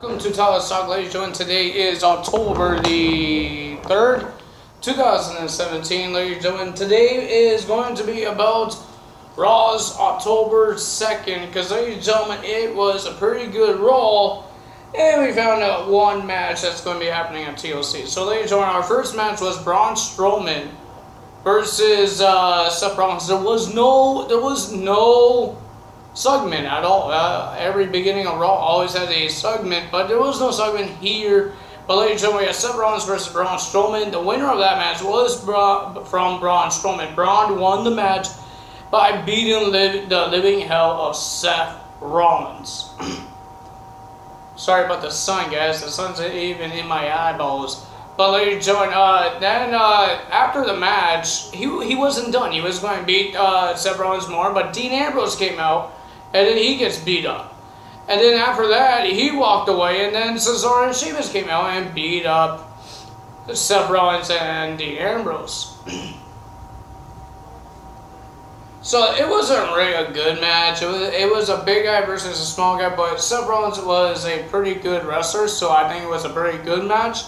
Welcome to Tyler's Talk, ladies and gentlemen. Today is October the 3rd, 2017, ladies and gentlemen. Today is going to be about Raw's October 2nd, because, ladies and gentlemen, it was a pretty good Raw, and we found out one match that's going to be happening at TLC. So, ladies and gentlemen, our first match was Braun Strowman versus Seth Rollins. There was no segment at all. Every beginning of Raw always has a segment, but there was no segment here. But ladies and gentlemen, we had Seth Rollins versus Braun Strowman. The winner of that match was from Braun Strowman. Braun won the match by beating the living hell of Seth Rollins. Sorry about the sun, guys. The sun's even in my eyeballs. But ladies and gentlemen, then after the match, he wasn't done. He was going to beat Seth Rollins more, but Dean Ambrose came out, and then he gets beat up. And then after that, he walked away, and then Cesaro and Sheamus came out and beat up Seth Rollins and Dean Ambrose. So it wasn't really a good match. It was a big guy versus a small guy, but Seth Rollins was a pretty good wrestler, so I think it was a pretty good match.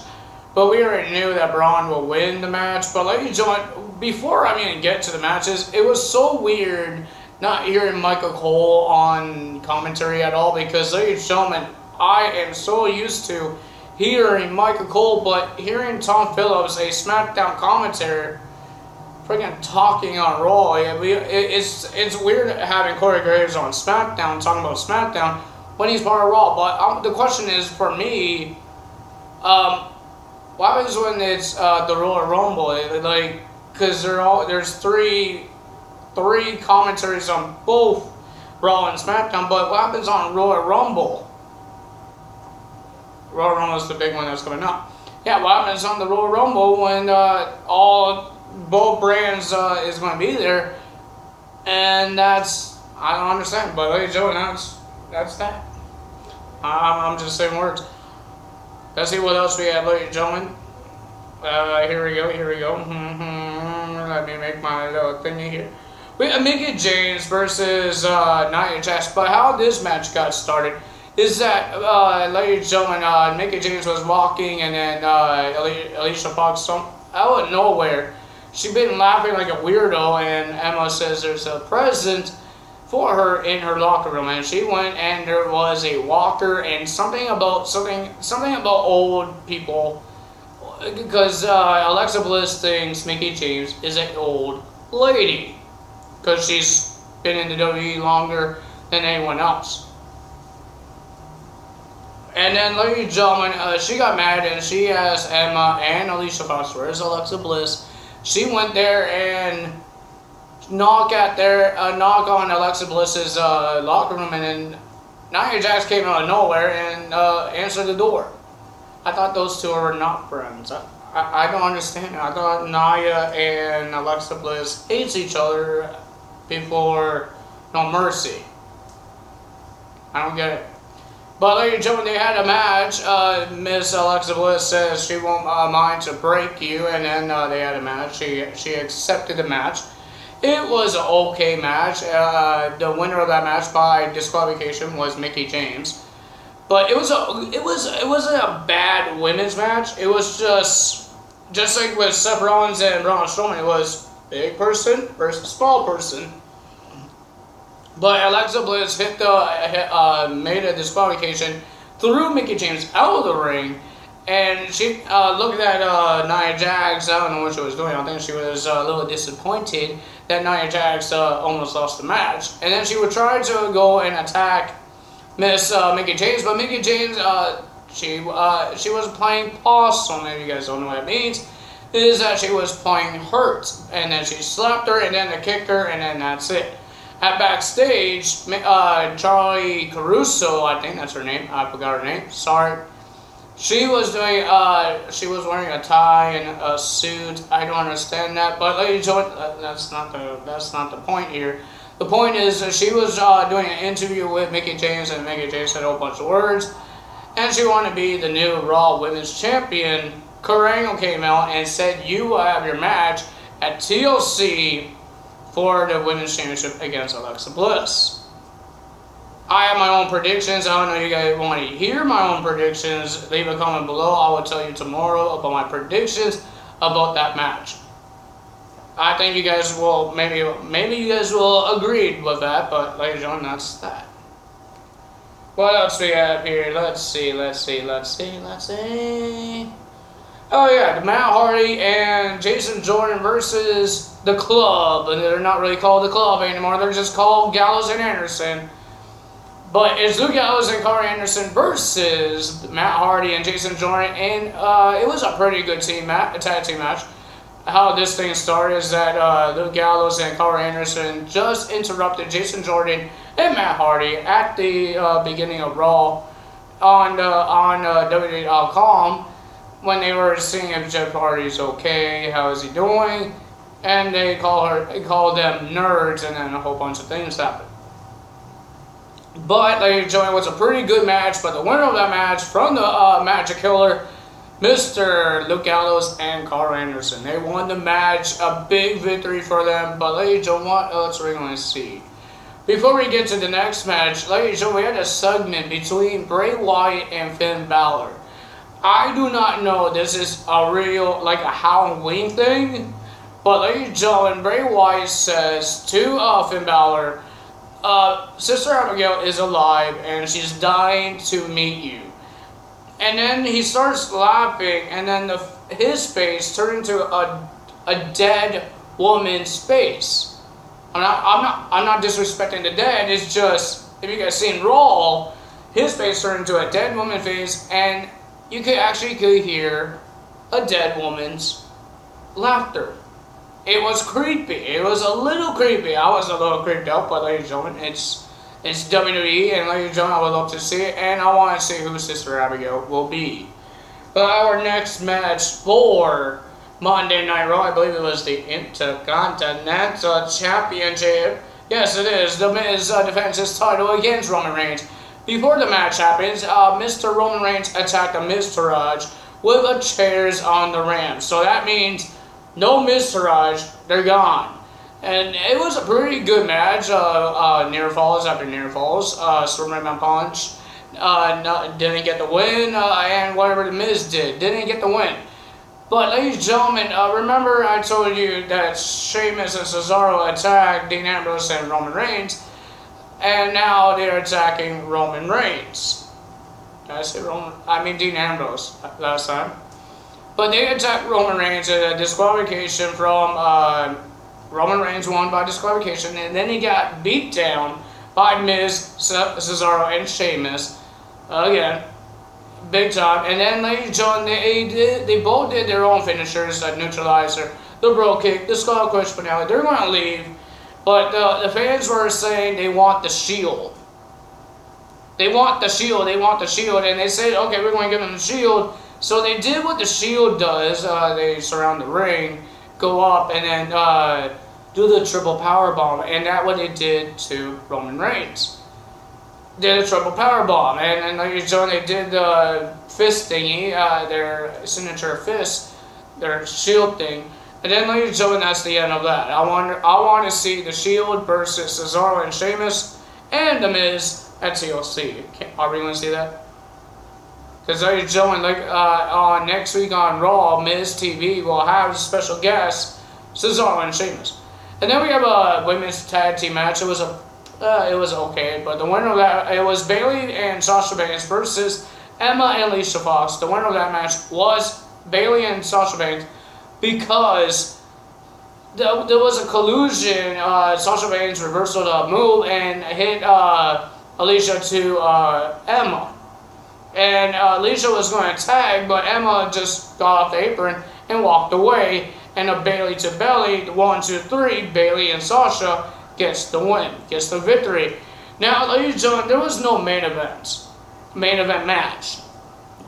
But we already knew that Braun will win the match. But ladies and gentlemen, before I even get to the matches, it was so weird not hearing Michael Cole on commentary at all, because, ladies and gentlemen, I am so used to hearing Michael Cole, but hearing Tom Phillips, a SmackDown commentator, freaking talking on Raw, it's weird having Corey Graves on SmackDown talking about SmackDown when he's part of Raw. But the question is, for me, what happens when it's the Royal Rumble? Like, because there's three commentaries on both Raw and SmackDown, but what happens on Royal Rumble? Royal Rumble is the big one that's coming up. Yeah, what happens on the Royal Rumble when both brands is going to be there? And I don't understand. But ladies and gentlemen, that's that. I'm just saying words. Let's see what else we have, ladies and gentlemen. Here we go. Let me make my little thingy here. We have Mickie James versus Nia Jax. But how this match got started is that, ladies and gentlemen, Mickie James was walking, and then Alicia Fox, out of nowhere, she'd been laughing like a weirdo, and Emma says there's a present for her in her locker room, and she went, and there was a walker and something about old people, because Alexa Bliss thinks Mickie James is an old lady because she's been in the WWE longer than anyone else. And then, ladies and gentlemen, she got mad, and she asked Emma and Alicia Fox, where's Alexa Bliss? She went there and knock on Alexa Bliss's locker room, and then Nia Jax came out of nowhere and answered the door. I thought those two were not friends. I don't understand. I thought Nia and Alexa Bliss hates each other before No Mercy. I don't get it. But ladies and gentlemen, they had a match. Miss Alexa Bliss says she won't mind to break you, and then they had a match. She accepted the match. It was an okay match. The winner of that match by disqualification was Mickie James. But it wasn't a bad women's match. It was just like with Seth Rollins and Braun Strowman. It was big person versus small person. But Alexa Bliss made a disqualification, threw Mickie James out of the ring, and she looked at Nia Jax. I don't know what she was doing. I think she was a little disappointed that Nia Jax almost lost the match. And then she would try to go and attack Miss Mickie James, but Mickie James, she was playing possum. If you guys don't know what it means, it is that she was playing hurt, and then she slapped her, and then kicked her, and then that's it. At backstage, Charlie Caruso, I think that's her name. I forgot her name. Sorry. She was doing. She was wearing a tie and a suit. I don't understand that, but ladies and gentlemen, that's not the point here. The point is that she was doing an interview with Mickie James, and Mickie James said a whole bunch of words, and she wanted to be the new Raw Women's Champion. Kurt Angle came out and said, "You will have your match at TLC for the Women's Championship against Alexa Bliss." I have my own predictions. I don't know if you guys want to hear my own predictions. Leave a comment below. I will tell you tomorrow about my predictions about that match. I think you guys will, maybe you guys will agree with that, but ladies and gentlemen, that's that. What else we have here? Let's see. Oh yeah, Matt Hardy and Jason Jordan versus the Club. And they're not really called the Club anymore. They're just called Gallows and Anderson. But it's Luke Gallows and Corey Anderson versus Matt Hardy and Jason Jordan. And it was a pretty good tag team match. How this thing started is that Luke Gallows and Corey Anderson just interrupted Jason Jordan and Matt Hardy at the beginning of Raw on WWE.com when they were seeing if Jeff Hardy's okay, how is he doing, and they called them nerds, and then a whole bunch of things happened. But ladies and gentlemen, it was a pretty good match. But the winner of that match from the Magic Killer, Mr. Luke Gallows and Carl Anderson. They won the match, a big victory for them. But ladies and gentlemen, what else are we going to see? Before we get to the next match, ladies and gentlemen, we had a segment between Bray Wyatt and Finn Balor. I do not know if this is a real, like a Halloween thing, but ladies and gentlemen, Bray Wyatt says to Finn Balor, Sister Abigail is alive and she's dying to meet you. And then he starts laughing, and then his face turned into a dead woman's face. I'm not disrespecting the dead. It's just, if you guys seen Raw, his face turned into a dead woman's face, and you could hear a dead woman's laughter. It was creepy. It was a little creepy. I was a little creeped out, but ladies and gentlemen, it's WWE, and ladies and gentlemen, I would love to see it, and I want to see who Sister Abigail will be. But our next match for Monday Night Raw, I believe it was the Intercontinental Championship. Yes, it is. The Miz defends his title against Roman Reigns. Before the match happens, Mr. Roman Reigns attacked the Miztourage with a chairs on the ramp. So that means no Miztourage, they're gone. And it was a pretty good match. Near falls after near falls. Superman Punch didn't get the win, and whatever the Miz didn't get the win. But ladies and gentlemen, remember I told you that Sheamus and Cesaro attacked Dean Ambrose and Roman Reigns, and now they're attacking Roman Reigns. Did I say Roman? I mean Dean Ambrose last time. But they attacked Roman Reigns at a disqualification from Roman Reigns won by disqualification, and then he got beat down by Miz, Cesaro, and Sheamus again. Big time. And then ladies and gentlemen, they both did their own finishers, the neutralizer, the bro kick, the skull crush finale. They're going to leave, but the fans were saying they want the shield. They want the shield, and they said, okay, we're going to give them the shield. So they did what the shield does. They surround the ring, go up, and then do the triple power bomb, and that's what they did to Roman Reigns. Did a triple power bomb, and ladies and gentlemen, they did the fist thingy, their signature fist, their shield thing, and then ladies and gentlemen, that's the end of that. I want to see the Shield versus Cesaro and Sheamus and the Miz at TLC. Are we going to see that? Because ladies and gentlemen, like on next week on Raw, Miz TV will have special guests Cesaro and Sheamus, and then we have a women's tag team match. It was okay, but the winner of that, it was Bayley and Sasha Banks versus Emma and Alicia Fox. The winner of that match was Bayley and Sasha Banks because there was a collusion. Sasha Banks reversed the move and hit Alicia to Emma. And Alicia was going to tag, but Emma just got off the apron and walked away. And a Bayley to belly, 1, 2, 3, Bayley and Sasha gets the win, gets the victory. Now, ladies and gentlemen, there was no main event match,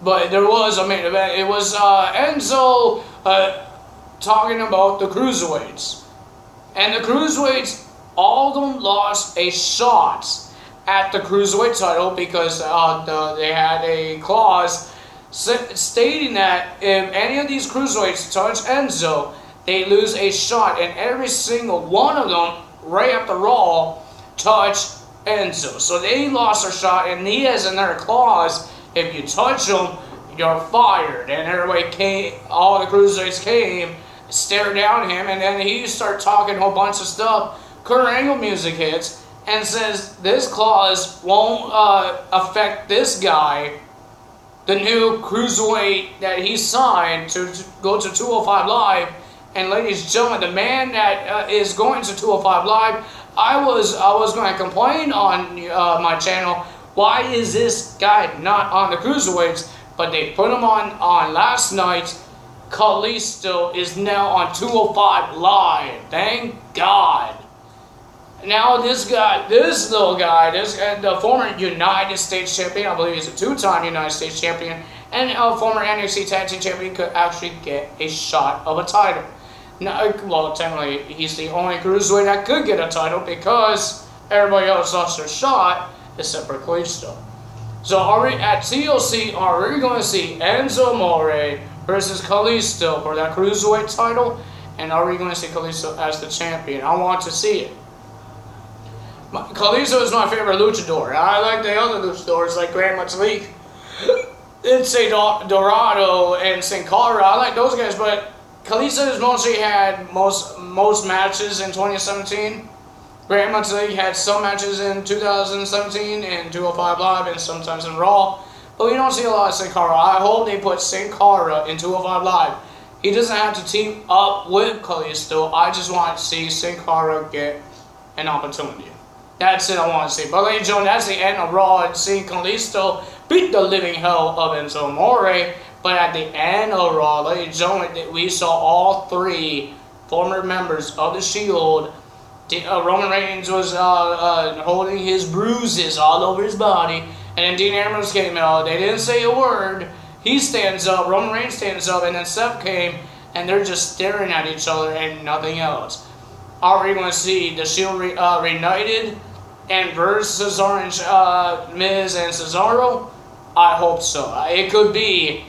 but there was a main event. It was Enzo talking about the cruiserweights, and the cruiserweights, all of them lost a shot at the cruiserweight title because they had a clause stating that if any of these cruiserweights touch Enzo, they lose a shot, and every single one of them right after Raw touched Enzo. So they lost their shot, and he has in their clause, if you touch him, you're fired. And everybody came, all the cruiserweights came, stared down at him, and then he started talking a whole bunch of stuff. Kurt Angle music hits and says this clause won't affect this guy, the new cruiserweight that he signed to go to 205 Live. And ladies and gentlemen, the man that is going to 205 Live, I was going to complain on my channel, why is this guy not on the cruiserweights? But they put him on last night. Kalisto is now on 205 Live. Thank God. Now this little guy, the former United States champion, I believe he's a two-time United States champion, and a former NXT Tag Team champion, could actually get a shot of a title. Now, well, technically, he's the only cruiserweight that could get a title because everybody else lost their shot except for Kalisto. So are we at TLC? Are we going to see Enzo Amore versus Kalisto for that cruiserweight title? And are we going to see Kalisto as the champion? I want to see it. Kalisto is my favorite luchador. I like the other luchadors like Gran Metalik, Lince Dorado, and Sin Cara. I like those guys, but Kalisto has mostly had most matches in 2017. Gran Metalik had some matches in 2017 and 205 Live and sometimes in Raw, but we don't see a lot of Sin Cara. I hope they put Sin Cara in 205 Live. He doesn't have to team up with Kalisto. I just want to see Sin Cara get an opportunity. That's it I want to see. But ladies and gentlemen, that's the end of Raw, and seeing Kalisto beat the living hell of Enzo Amore. But at the end of Raw, ladies and gentlemen, we saw all three former members of the Shield. Roman Reigns was holding his bruises all over his body, and then Dean Ambrose came out. They didn't say a word. He stands up, Roman Reigns stands up, and then Seth came, and they're just staring at each other and nothing else. Are we going to see the Shield reunited and versus Orange Miz and Cesaro? I hope so. It could be.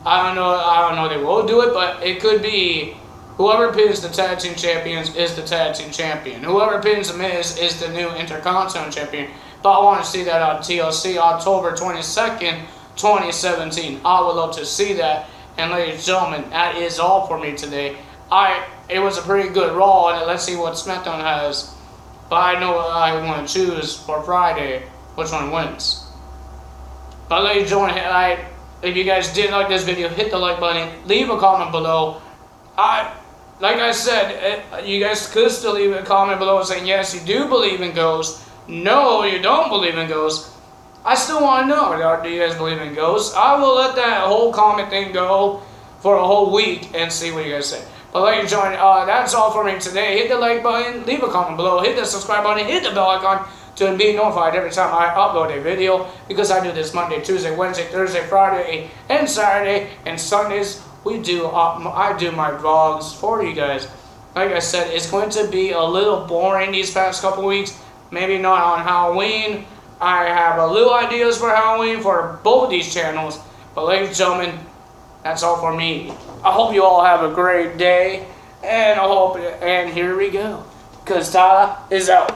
I don't know. They will do it, but it could be. Whoever pins the tag team champions is the tag team champion. Whoever pins the Miz is the new Intercontinental champion. But I want to see that on TLC October 22nd, 2017. I would love to see that. And ladies and gentlemen, that is all for me today. It was a pretty good Raw, and let's see what SmackDown has. But I know I want to choose for Friday which one wins. But ladies and gentlemen, if you guys did like this video, hit the like button, leave a comment below. Like I said, you guys could still leave a comment below saying yes, you do believe in ghosts. No, you don't believe in ghosts. I still want to know, do you guys believe in ghosts? I will let that whole comment thing go for a whole week and see what you guys say. But ladies and gentlemen, that's all for me today. Hit the like button, leave a comment below, hit the subscribe button, hit the bell icon to be notified every time I upload a video, because I do this Monday, Tuesday, Wednesday, Thursday, Friday, and Saturday, and Sundays. I do my vlogs for you guys. Like I said, it's going to be a little boring these past couple weeks. Maybe not on Halloween. I have a little ideas for Halloween for both these channels. But ladies and gentlemen, that's all for me. I hope you all have a great day, and here we go. 'Cause Tyler is out.